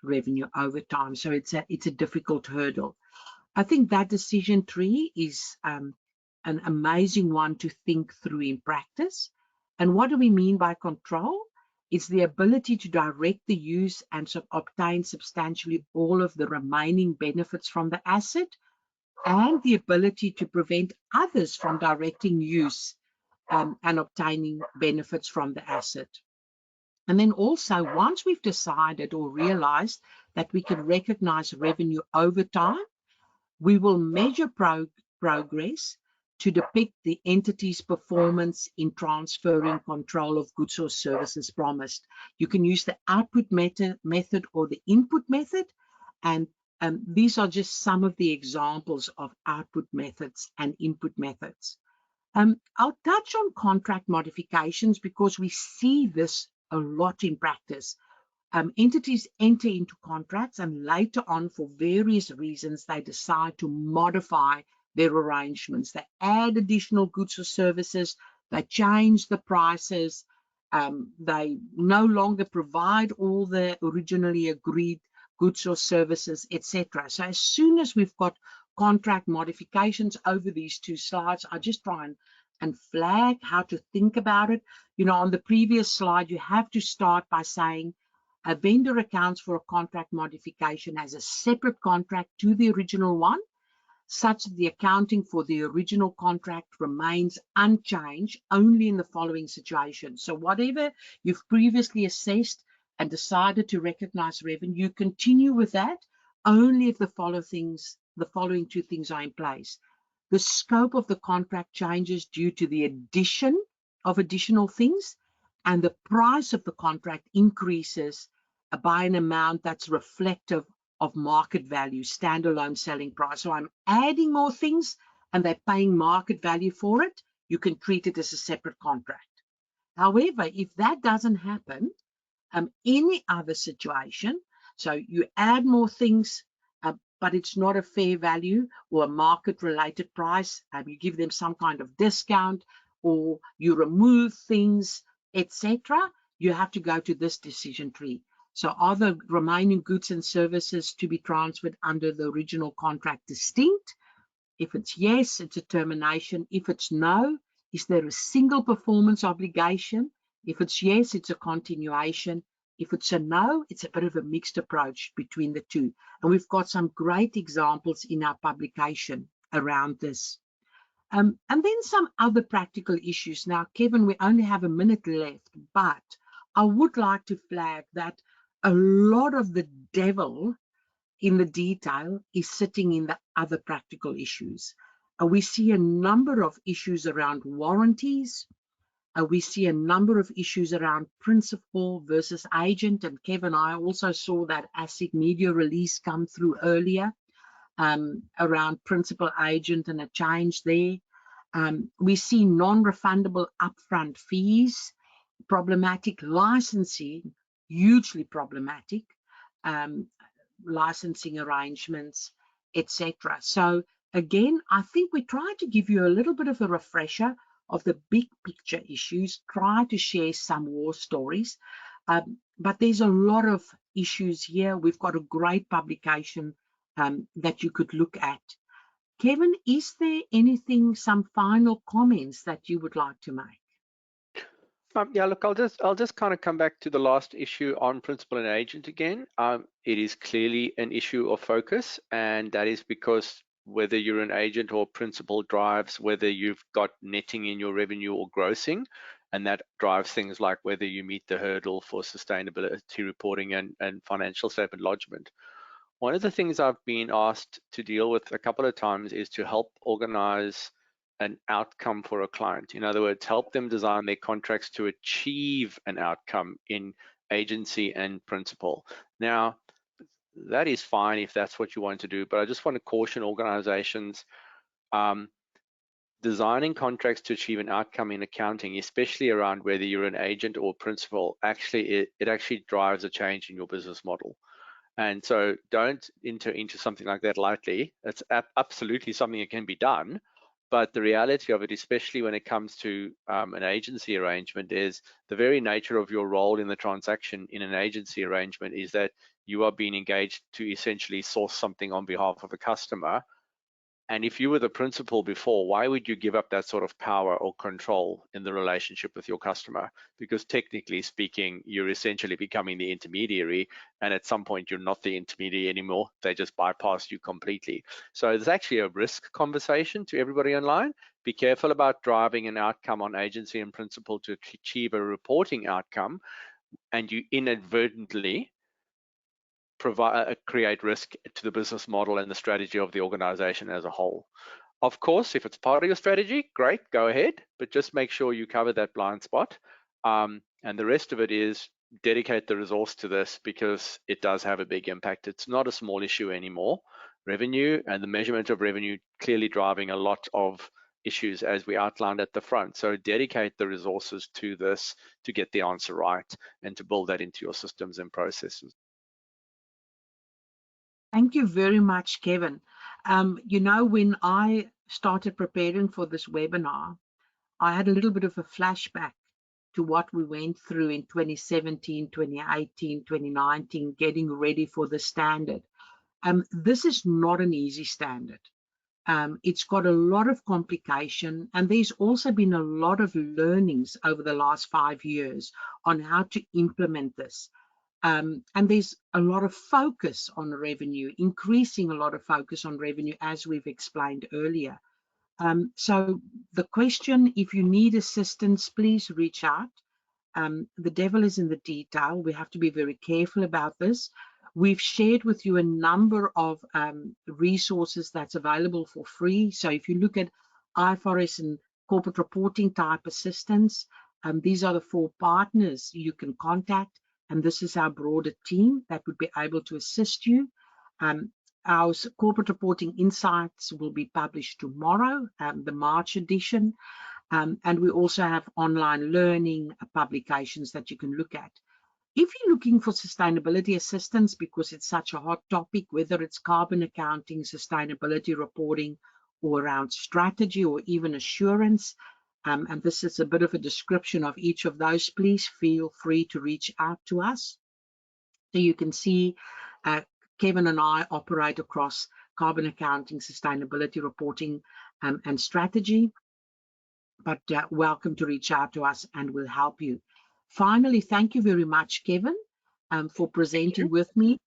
revenue over time. So it's a difficult hurdle. I think that decision tree is an amazing one to think through in practice. And what do we mean by control? It's the ability to direct the use and obtain substantially all of the remaining benefits from the asset, and the ability to prevent others from directing use and obtaining benefits from the asset. And then also, once we've decided or realized that we can recognize revenue over time, we will measure progress to depict the entity's performance in transferring control of goods or services promised. You can use the output method or the input method, and these are just some of the examples of output methods and input methods. I'll touch on contract modifications because we see this a lot in practice. Entities enter into contracts, and later on, for various reasons, they decide to modify their arrangements. They add additional goods or services, they change the prices, they no longer provide all the originally agreed goods or services, etc. So as soon as we've got contract modifications over these two slides, I just try and flag how to think about it. On the previous slide, you have to start by saying a vendor accounts for a contract modification as a separate contract to the original one, such that the accounting for the original contract remains unchanged only in the following situation. So whatever you've previously assessed and decided to recognize revenue, continue with that only if the following two things are in place. The scope of the contract changes due to the addition of additional things, and the price of the contract increases by an amount that's reflective of market value, standalone selling price. So I'm adding more things and they're paying market value for it. You can treat it as a separate contract. However, if that doesn't happen, any other situation, so you add more things, but it's not a fair value or a market-related price, you give them some kind of discount, or you remove things, etc., you have to go to this decision tree. So are the remaining goods and services to be transferred under the original contract distinct? If it's yes, it's a termination. If it's no, is there a single performance obligation? If it's yes, it's a continuation. If it's a no, it's a bit of a mixed approach between the two. And we've got some great examples in our publication around this. And then some other practical issues. Now, Kevin, we only have a minute left, but I would like to flag that a lot of the devil in the detail is sitting in the other practical issues. We see a number of issues around warranties. We see a number of issues around principal versus agent. And Kevin, I also saw that ASIC media release come through earlier around principal agent and a change there. We see non-refundable upfront fees, problematic licensing, hugely problematic, licensing arrangements, etc. So again, I think we try to give you a little bit of a refresher of the big picture issues, try to share some war stories, but there's a lot of issues here. We've got a great publication that you could look at. Kevin, is there anything, some final comments that you would like to make? Yeah, look, I'll just kind of come back to the last issue on principal and agent again. It is clearly an issue of focus, and that is because whether you're an agent or principal drives whether you've got netting in your revenue or grossing, and that drives things like whether you meet the hurdle for sustainability reporting and financial statement lodgement. One of the things I've been asked to deal with a couple of times is to help organize an outcome for a client. In other words, help them design their contracts to achieve an outcome in agency and principal. Now, that is fine if that's what you want to do, but I just want to caution organizations, designing contracts to achieve an outcome in accounting, especially around whether you're an agent or principal, actually it actually drives a change in your business model. And so don't enter into something like that lightly. It's absolutely something that can be done, but the reality of it, especially when it comes to an agency arrangement, is the very nature of your role in the transaction in an agency arrangement is that you are being engaged to essentially source something on behalf of a customer. And if you were the principal before, why would you give up that sort of power or control in the relationship with your customer? Because technically speaking, you're essentially becoming the intermediary, and at some point you're not the intermediary anymore. They just bypass you completely. So there's actually a risk conversation to everybody online. Be careful about driving an outcome on agency and principal to achieve a reporting outcome, and you inadvertently create risk to the business model and the strategy of the organization as a whole. Of course, if it's part of your strategy, great, go ahead, but just make sure you cover that blind spot. And the rest of it is dedicate the resource to this because it does have a big impact. It's not a small issue anymore. Revenue and the measurement of revenue clearly driving a lot of issues as we outlined at the front. So dedicate the resources to this to get the answer right and to build that into your systems and processes. Thank you very much, Kevin. You know, when I started preparing for this webinar, I had a little bit of a flashback to what we went through in 2017, 2018, 2019, getting ready for the standard. This is not an easy standard. It's got a lot of complication, and there's also been a lot of learnings over the last 5 years on how to implement this. And there's a lot of focus on revenue, increasing a lot of focus on revenue, as we've explained earlier. So the question, if you need assistance, please reach out. The devil is in the detail. We have to be very careful about this. We've shared with you a number of resources that's available for free. So if you look at IFRS and corporate reporting type assistance, these are the 4 partners you can contact. And this is our broader team that would be able to assist you. Our corporate reporting insights will be published tomorrow, the March edition. And we also have online learning publications that you can look at. If you're looking for sustainability assistance, because it's such a hot topic, whether it's carbon accounting, sustainability reporting, or around strategy, or even assurance, and this is a bit of a description of each of those, please feel free to reach out to us. So you can see Kevin and I operate across carbon accounting, sustainability reporting, and strategy. But welcome to reach out to us and we'll help you. Finally, thank you very much, Kevin, for presenting with me.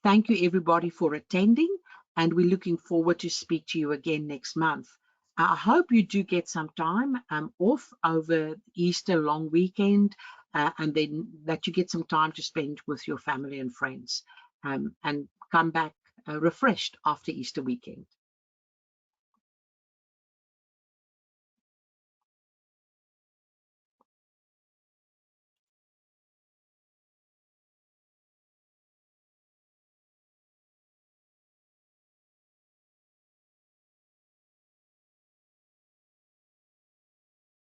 Thank you, everybody, for attending, and we're looking forward to speak to you again next month. I hope you do get some time off over Easter long weekend, and then that you get some time to spend with your family and friends, and come back refreshed after Easter weekend.